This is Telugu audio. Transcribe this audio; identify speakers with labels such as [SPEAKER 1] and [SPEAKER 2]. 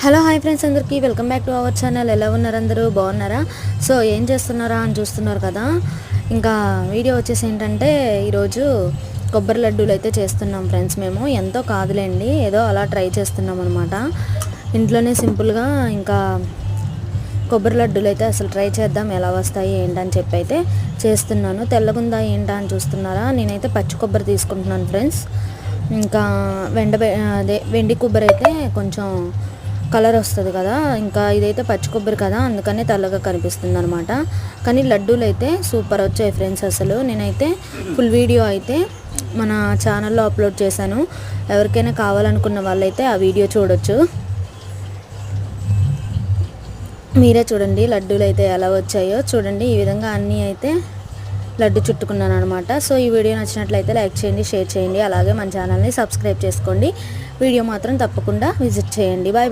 [SPEAKER 1] హలో హాయ్ ఫ్రెండ్స్, అందరికీ welcome back to our channel. ఎలా ఉన్నారు? అందరూ బాగున్నారా? సో ఏం చేస్తున్నారా అని చూస్తున్నారు కదా. ఇంకా వీడియో వచ్చేసి ఏంటంటే ఈరోజు కొబ్బరి లడ్డూలు అయితే చేస్తున్నాం ఫ్రెండ్స్. మేము ఎంతో కాదులేండి, ఏదో అలా ట్రై చేస్తున్నాం అనమాట. ఇంట్లోనే సింపుల్గా ఇంకా కొబ్బరి లడ్డూలు అయితే అసలు ట్రై చేద్దాం ఎలా వస్తాయి ఏంటని చెప్పి అయితే చేస్తున్నాను. తెల్లగుందా ఏంటా అని చూస్తున్నారా? నేనైతే పచ్చి కొబ్బరి తీసుకుంటున్నాను ఫ్రెండ్స్. ఇంకా వెండి కొబ్బరి అయితే కొంచెం కలర్ వస్తుంది కదా, ఇంకా ఇదైతే పచ్చి కొబ్బరి కదా, అందుకనే తెల్లగా కనిపిస్తుంది అనమాట. కానీ లడ్డూలు అయితే సూపర్ వచ్చాయి ఫ్రెండ్స్. అసలు నేనైతే ఫుల్ వీడియో అయితే మన ఛానల్లో అప్లోడ్ చేశాను. ఎవరికైనా కావాలనుకున్న వాళ్ళైతే ఆ వీడియో చూడొచ్చు. మీరే చూడండి లడ్డూలు అయితే ఎలా వచ్చాయో చూడండి. ఈ విధంగా అన్నీ అయితే లడ్డు చుట్టుకున్నాను అనమాట. సో ఈ వీడియో నచ్చినట్లయితే లైక్ చేయండి, షేర్ చేయండి, అలాగే మన ఛానల్ని సబ్స్క్రైబ్ చేసుకోండి. వీడియో మాత్రం తప్పకుండా విజిట్ చేయండి. బాయ్.